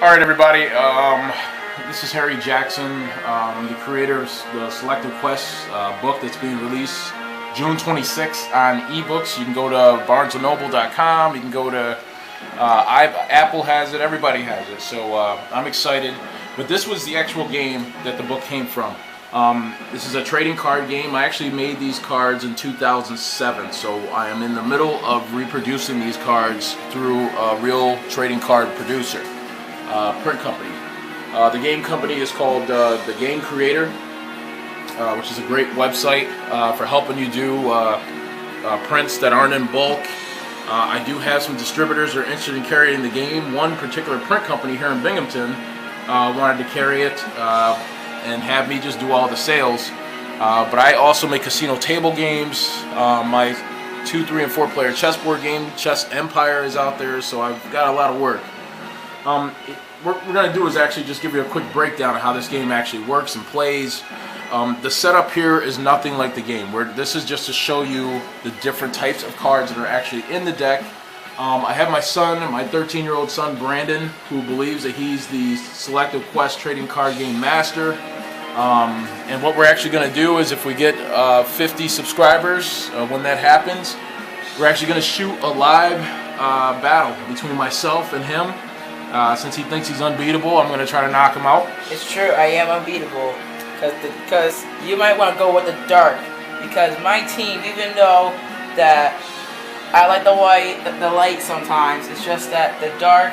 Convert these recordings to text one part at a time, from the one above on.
Alright everybody, this is Harry Jackson. I'm the creator of the Selective Quest book that's being released June 26th on ebooks. You can go to barnesandnoble.com, you can go to Apple has it, everybody has it. So I'm excited. But this was the actual game that the book came from. This is a trading card game. I actually made these cards in 2007, so I am in the middle of reproducing these cards through a real trading card producer, print company. The game company is called The Game Creator, which is a great website for helping you do prints that aren't in bulk. I do have some distributors that are interested in carrying the game. One particular print company here in Binghamton wanted to carry it and have me just do all the sales. But I also make casino table games. My 2, 3, and 4 player chessboard game, Chess Empire, is out there, so I've got a lot of work. What we're going to do is actually just give you a quick breakdown of how this game actually works and plays. The setup here is nothing like the game. This is just to show you the different types of cards that are actually in the deck. I have my son, my 13-year-old son Brandon, who believes that he's the Selective Quest trading card game master. And what we're actually going to do is, if we get 50 subscribers, when that happens, we're actually going to shoot a live battle between myself and him. Since he thinks he's unbeatable, I'm going to try to knock him out. It's true, I am unbeatable. Because you might want to go with the dark. Because my team, even though that I like the light sometimes, it's just that the dark,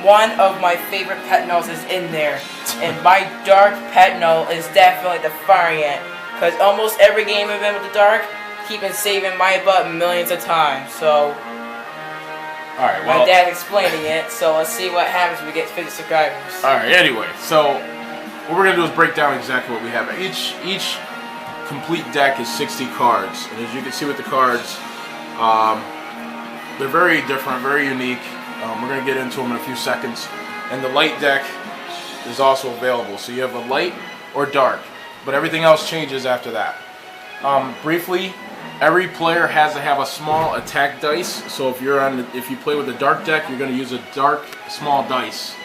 one of my favorite Petals is in there. And my dark Petal is definitely the variant. Because almost every game I've been with the dark, keep been saving my butt millions of times. So alright, well, my dad's explaining it, so let's see what happens when we get 50 subscribers. Alright, anyway, so what we're going to do is break down exactly what we have. Each complete deck is 60 cards, and as you can see with the cards, they're very different, very unique. We're going to get into them in a few seconds. And the light deck is also available, so you have a light or dark, but everything else changes after that. Briefly, every player has to have a small attack dice. So if you play with a dark deck, you're going to use a dark small dice.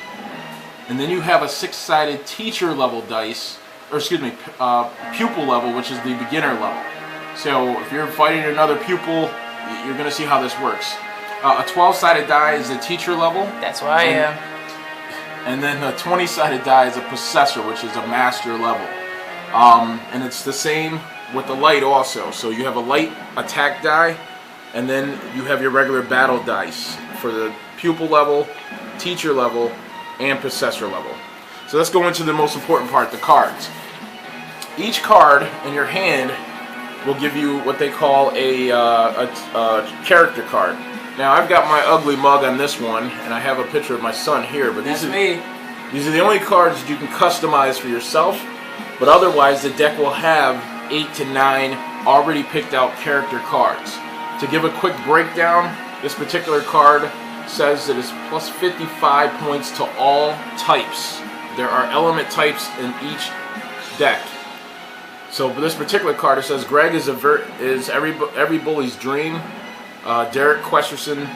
And then you have a 6-sided teacher level dice, or excuse me, pupil level, which is the beginner level. So if you're fighting another pupil, you're going to see how this works. A 12-sided die is the teacher level. That's what I am. And then a 20-sided die is a possessor, which is a master level. And it's the same with the light also. So you have a light attack die, and then you have your regular battle dice for the pupil level, teacher level, and possessor level. So let's go into the most important part, the cards. Each card in your hand will give you what they call a character card. Now I've got my ugly mug on this one, and I have a picture of my son here, but these are the only cards that you can customize for yourself. But otherwise, the deck will have 8 to 9 already picked out character cards. To give a quick breakdown, this particular card says that it's plus 55 points to all types. There are element types in each deck. So for this particular card, it says Greg is every bully's dream. Derek Questerson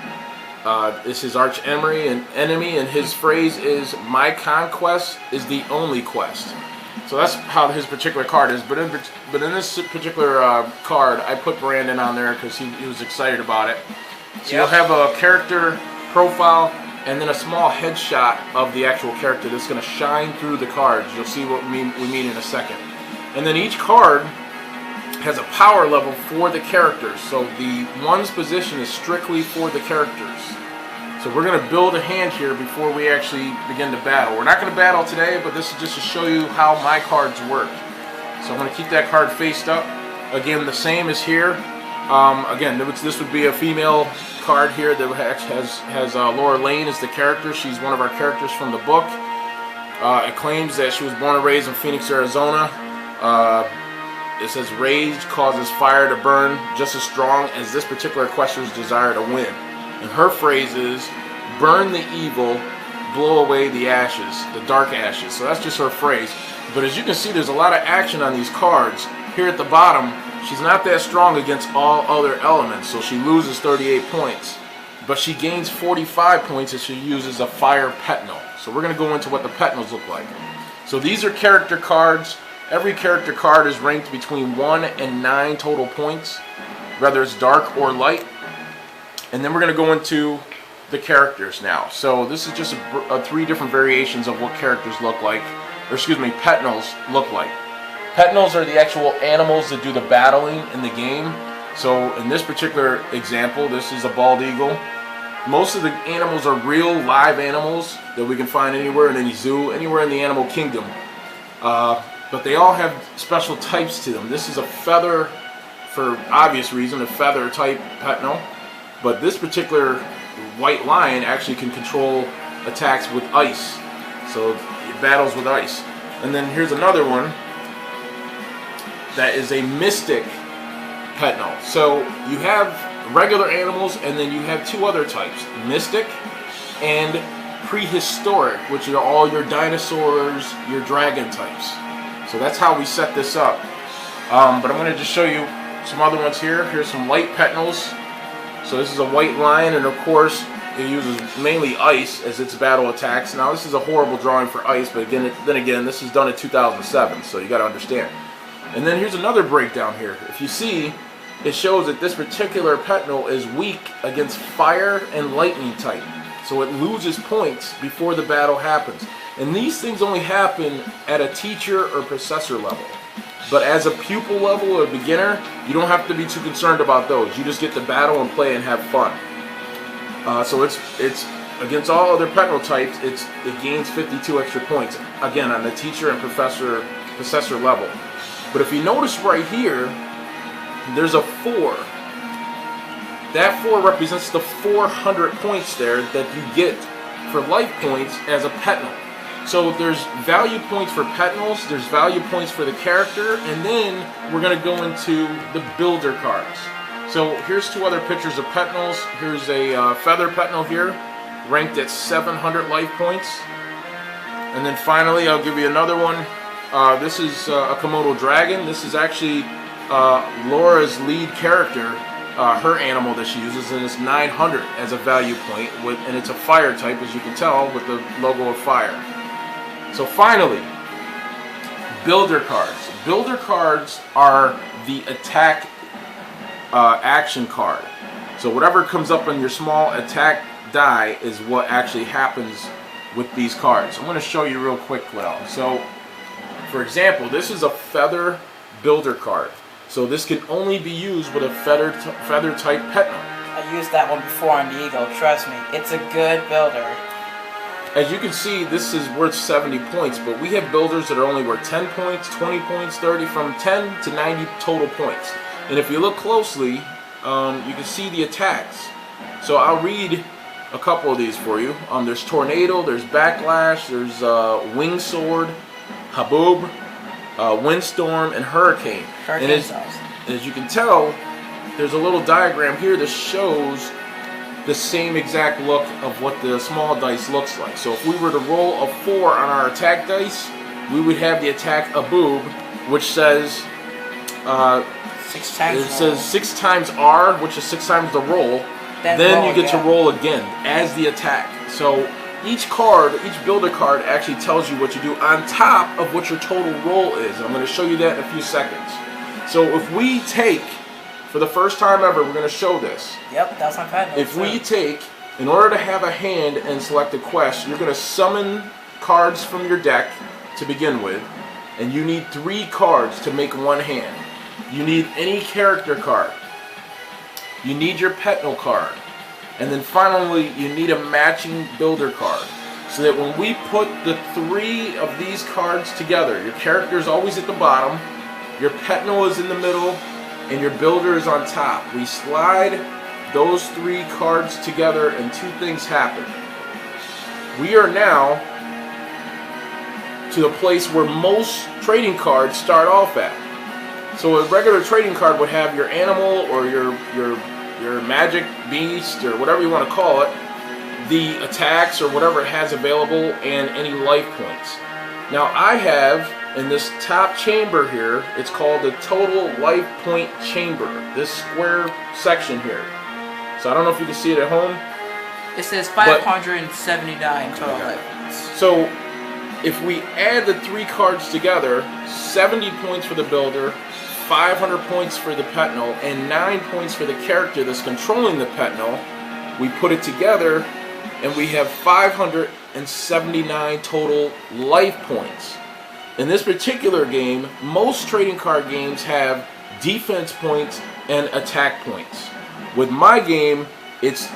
is his arch enemy, and his phrase is, "My conquest is the only quest." So that's how his particular card is. But in this particular card, I put Brandon on there because he was excited about it. So you'll have a character profile and then a small headshot of the actual character that's going to shine through the cards. You'll see what we mean in a second. And then each card has a power level for the characters. So the one's position is strictly for the characters. So we're going to build a hand here before we actually begin to battle. We're not going to battle today, but this is just to show you how my cards work. So I'm going to keep that card faced up. Again, the same as here. Again, this would be a female card here that has Laura Lane as the character. She's one of our characters from the book. It claims that she was born and raised in Phoenix, Arizona. It says rage causes fire to burn just as strong as this particular questioner's desire to win. And her phrase is, burn the evil, blow away the ashes, the dark ashes. So that's just her phrase. But as you can see, there's a lot of action on these cards. Here at the bottom, she's not that strong against all other elements, so she loses 38 points. but she gains 45 points if she uses a fire Petal. So we're going to go into what the Petals look like. So these are character cards. Every character card is ranked between 1 and 9 total points, whether it's dark or light. And then we're going to go into the characters now. So this is just a 3 different variations of what characters look like, or excuse me, Petals look like. Petals are the actual animals that do the battling in the game. So in this particular example, this is a bald eagle. Most of the animals are real live animals that we can find anywhere in any zoo, anywhere in the animal kingdom. But they all have special types to them. This is a feather, for obvious reason, a feather type Petal. But this particular white lion actually can control attacks with ice. So it battles with ice. And then here's another one that is a mystic Petal. So you have regular animals, and then you have 2 other types, mystic and prehistoric, which are all your dinosaurs, your dragon types. So that's how we set this up. But I'm going to just show you some other ones here. Here's some light Petals. So this is a white lion, and of course it uses mainly ice as its battle attacks. Now this is a horrible drawing for ice, but then again, this is done in 2007, so you got to understand. And then here's another breakdown here. If you see, it shows that this particular Petal is weak against fire and lightning type. So it loses points before the battle happens. And these things only happen at a teacher or professor level. But as a pupil level or beginner, you don't have to be too concerned about those. You just get to battle and play and have fun. So it's against all other Petal types, it gains 52 extra points. Again, on the teacher and professor level. But if you notice right here, there's a 4. That 4 represents the 400 points there that you get for life points as a Petal. So there's value points for Petals, there's value points for the character, and then we're going to go into the builder cards. So here's 2 other pictures of Petals. Here's a feather Petal here, ranked at 700 life points. And then finally, I'll give you another one. This is a Komodo dragon. This is actually Laura's lead character, her animal that she uses, and it's 900 as a value point, and it's a fire type, as you can tell, with the logo of fire. So finally, builder cards. Builder cards are the attack action card. So whatever comes up on your small attack die is what actually happens with these cards. I'm going to show you real quick now. So, for example, this is a feather builder card. So this can only be used with a feather type Petal. I used that one before on the Eagle, trust me. It's a good builder. As you can see, this is worth 70 points, but we have builders that are only worth 10 points, 20 points, 30, from 10 to 90 total points. And if you look closely, you can see the attacks. So I'll read a couple of these for you. There's Tornado, there's Backlash, there's Wing Sword, Haboob, Windstorm, and Hurricane. And as you can tell, there's a little diagram here that shows the same exact look of what the small dice looks like. So if we were to roll a 4 on our attack dice, we would have the attack Haboob, which says 6 times. It says 6 times R, which is 6 times the roll. Then you get to roll again as the attack. So each card, each builder card actually tells you what you do on top of what your total roll is. I'm going to show you that in a few seconds. So if we take, for the first time ever, we're going to show this. Yep, that's my Petal. If we take, in order to have a hand and select a quest, you're going to summon cards from your deck to begin with, and you need 3 cards to make one hand. You need any character card. You need your Petal card. And then finally, you need a matching builder card. So that when we put the 3 of these cards together, your character is always at the bottom, your Petal is in the middle, and your builder is on top. We slide those 3 cards together and 2 things happen. We are now to the place where most trading cards start off at. So a regular trading card would have your animal or your magic beast or whatever you want to call it, the attacks or whatever it has available, and any life points. Now I have in this top chamber here, it's called the total life point chamber, this square section here. So I don't know if you can see it at home. It says 579 total life points. So if we add the 3 cards together, 70 points for the builder, 500 points for the Petno, and 9 points for the character that's controlling the Petno, we put it together and we have 579 total life points. In this particular game, most trading card games have defense points and attack points. With my game, this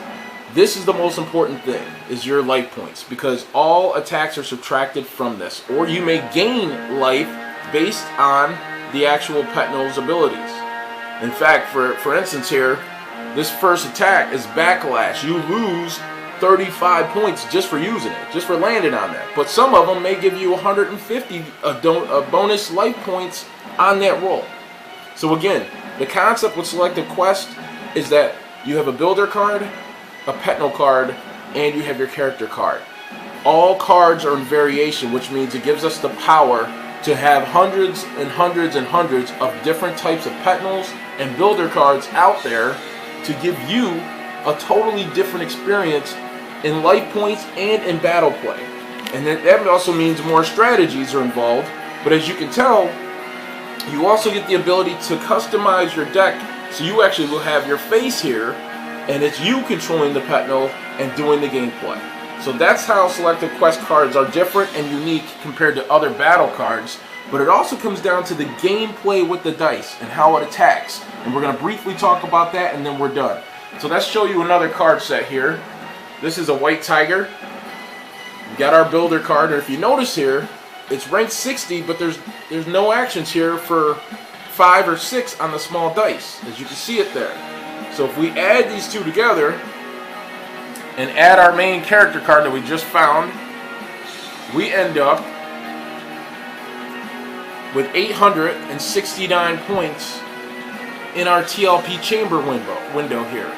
is the most important thing, is your life points, because all attacks are subtracted from this, or you may gain life based on the actual Petno's abilities. In fact, for instance here, this first attack is Backlash. You lose 35 points just for using it, just for landing on that. But some of them may give you 150 bonus life points on that roll. So again, the concept with Selective Quest is that you have a builder card, a Petno card, and you have your character card. All cards are in variation, which means it gives us the power to have hundreds and hundreds and hundreds of different types of Petnos and builder cards out there to give you a totally different experience in life points and in battle play. And that also means more strategies are involved, but as you can tell, you also get the ability to customize your deck, so you actually will have your face here, and it's you controlling the Petno and doing the gameplay. So that's how Selective Quest cards are different and unique compared to other battle cards, but it also comes down to the gameplay with the dice and how it attacks. And we're going to briefly talk about that and then we're done. So let's show you another card set here. This is a White Tiger. We got our builder card, and if you notice here, it's ranked 60, but there's no actions here for 5 or 6 on the small dice, as you can see it there. So if we add these two together and add our main character card that we just found, we end up with 869 points in our TLP chamber window here.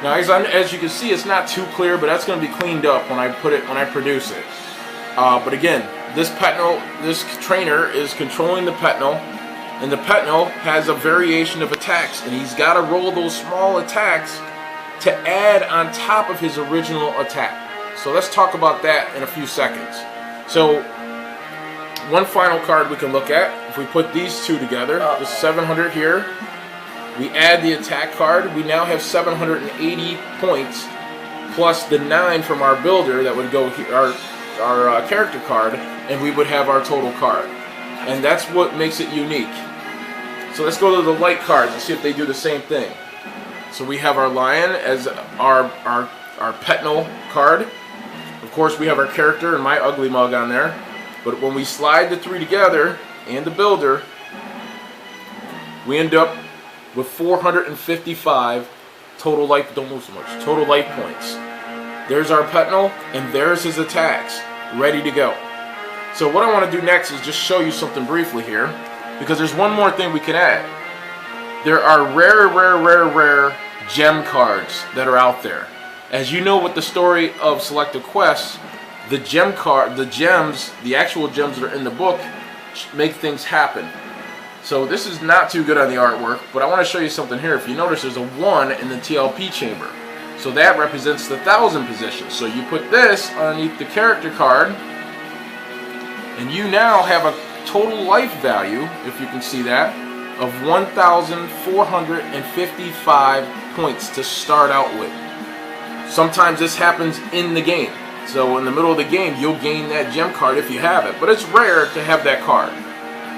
Now, as you can see, it's not too clear, but that's going to be cleaned up when I produce it. But again, this trainer is controlling the Petno, and the Petno has a variation of attacks, and he's got to roll those small attacks to add on top of his original attack. So let's talk about that in a few seconds. So one final card we can look at, if we put these two together, the 700 here, we add the attack card, we now have 780 points plus the 9 from our builder that would go here, our character card, and we would have our total card. And that's what makes it unique. So let's go to the light cards and see if they do the same thing. So we have our lion as our Petno card. Of course, we have our character and my ugly mug on there. But when we slide the 3 together and the builder, we end up with 455 total life. Don't move so much. Total life points. There's our Petno, and there's his attacks, ready to go. So what I want to do next is just show you something briefly here, because there's one more thing we can add. There are rare gem cards that are out there. As you know, with the story of Selective Quest, the actual gems that are in the book make things happen. So this is not too good on the artwork, but I want to show you something here. If you notice, there's a 1 in the TLP chamber. So that represents the 1,000 position. So you put this underneath the character card, and you now have a total life value, if you can see that, of 1,455 points to start out with. Sometimes this happens in the game. So in the middle of the game, you'll gain that gem card if you have it. But it's rare to have that card.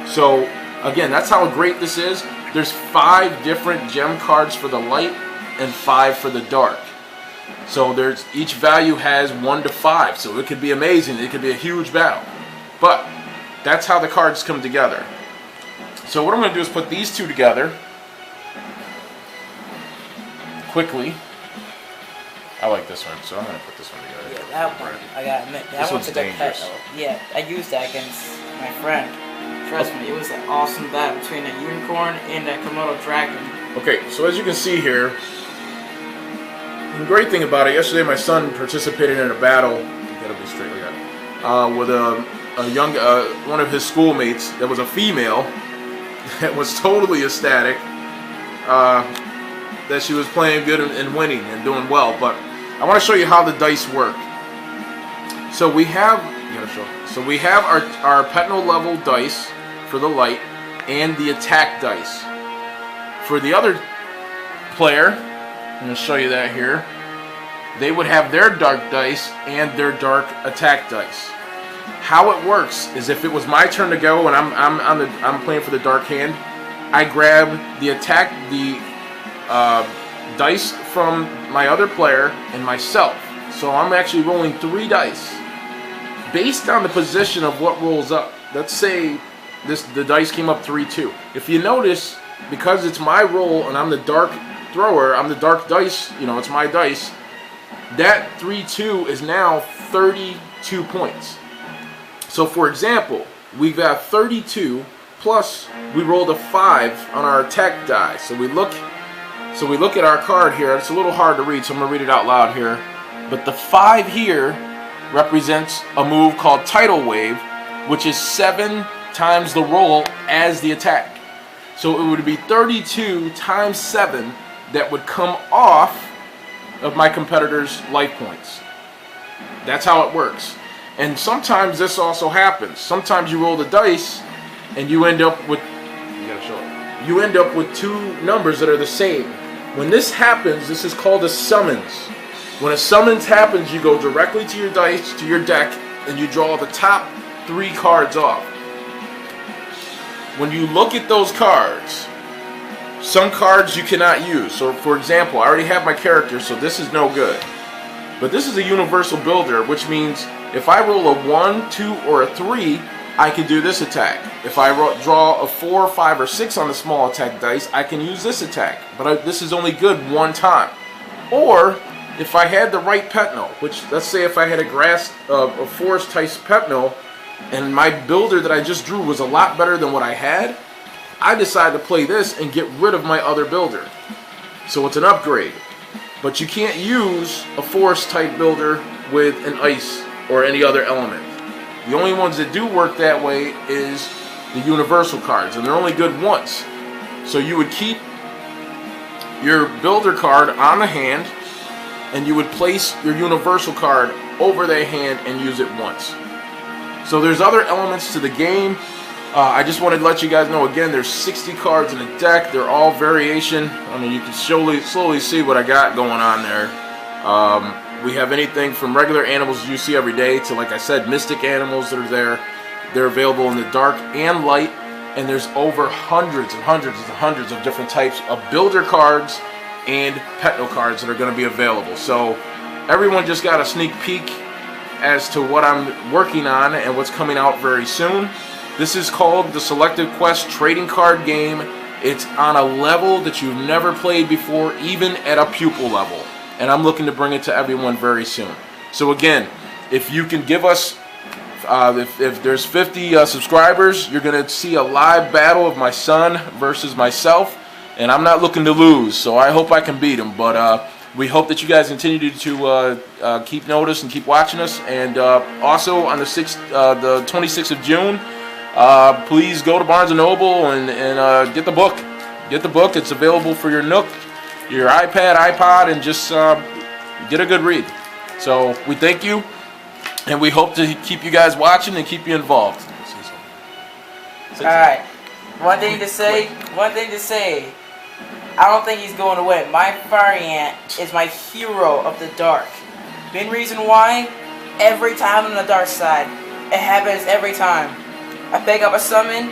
So again, that's how great this is. There's 5 different gem cards for the light and 5 for the dark. So each value has 1 to 5. So it could be amazing. It could be a huge battle. But that's how the cards come together. So what I'm going to do is put these two together quickly. I like this one, so I'm going to put this one together. Yeah, that one, I gotta admit, that one's a good pet. Yeah, I used that against my friend. Trust me, it was an awesome battle between a unicorn and a Komodo dragon. Okay, so as you can see here, the great thing about it, yesterday my son participated in a battle, you gotta be straight like that, with one of his schoolmates that was a female that was totally ecstatic that she was playing good and winning and doing well. But I want to show you how the dice work. So we have, our Petal level dice for the light and the attack dice. For the other player, I'm going to show you that here. They would have their dark dice and their dark attack dice. How it works is if it was my turn to go and I'm playing for the dark hand, I grab the dice from my other player and myself. So I'm actually rolling 3 dice based on the position of what rolls up. Let's say the dice came up 3-2. If you notice, because it's my roll and I'm the dark thrower, I'm the dark dice, it's my dice, that 3-2 is now 32 points. So for example, we've got 32 plus we rolled a 5 on our attack die. So we look at our card here. It's a little hard to read, so I'm going to read it out loud here. But the 5 here represents a move called Tidal Wave, which is 7 times the roll as the attack. So it would be 32 times 7 that would come off of my competitor's life points. That's how it works. And sometimes this also happens. Sometimes you roll the dice and you end up with 2 numbers that are the same. When this happens, this is called a summons. When a summons happens, you go directly to your dice, to your deck, and you draw the top 3 cards off. When you look at those cards, some cards you cannot use. So for example, I already have my character, so this is no good. But this is a universal builder, which means if I roll a 1, 2, or a 3, I can do this attack. If I draw a 4, 5, or 6 on the small attack dice, I can use this attack. But this is only good 1 time. Or if I had the right Petno, which let's say if I had a forest type Petno, and my builder that I just drew was a lot better than what I had, I decided to play this and get rid of my other builder. So it's an upgrade. But you can't use a forest type builder with an ice or any other element. The only ones that do work that way is the universal cards, and they're only good once. So you would keep your builder card on the hand, and you would place your universal card over their hand and use it once. So there's other elements to the game. I just wanted to let you guys know, again, there's 60 cards in the deck. They're all variation. I mean, you can slowly see what I got going on there. We have anything from regular animals you see every day to, like I said, mystic animals that are there. They're available in the dark and light. And there's over hundreds and hundreds and hundreds of different types of builder cards and Petno cards that are going to be available. So everyone just got a sneak peek as to what I'm working on and what's coming out very soon. This is called the Selective Quest trading card game. It's on a level that you've never played before, even at a pupil level. And I'm looking to bring it to everyone very soon. So again, if you can give us, if there's 50 subscribers, you're going to see a live battle of my son versus myself. And I'm not looking to lose, so I hope I can beat him. But we hope that you guys continue to keep notice and keep watching us. And also on the 26th of June, please go to Barnes & Noble and get the book. Get the book. It's available for your Nook, your iPad, iPod, and just get a good read. So we thank you, and we hope to keep you guys watching and keep you involved. All right. One thing to say. I don't think he's going to win. My Fire Ant is my hero of the dark. Main reason why, every time on the dark side, it happens every time. I pick up a summon,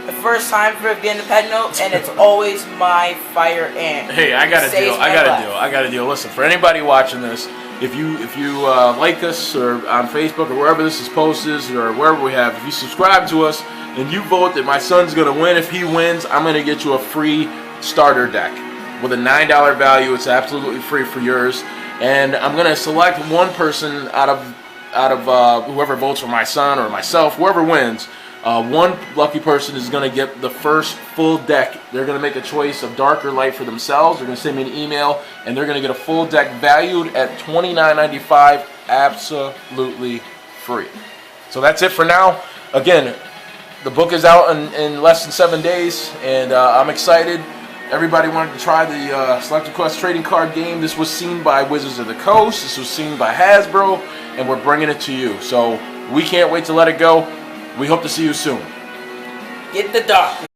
the first time for getting the pet note, and it's always my Fire Ant. Hey, I got a deal. Listen, for anybody watching this, if you like us or on Facebook or wherever this is posted or wherever we have, if you subscribe to us and you vote that my son's going to win, if he wins, I'm going to get you a free starter deck with a $9 value. It's absolutely free for yours, and I'm going to select one person out of whoever votes for my son or myself, whoever wins. One lucky person is going to get the first full deck. They're going to make a choice of dark or light for themselves. They're going to send me an email, and they're going to get a full deck valued at $29.95, absolutely free. So that's it for now. Again, the book is out in less than 7 days, and I'm excited. Everybody wanted to try the Selective Quest trading card game. This was seen by Wizards of the Coast. This was seen by Hasbro, and we're bringing it to you. So we can't wait to let it go. We hope to see you soon. Get the dark.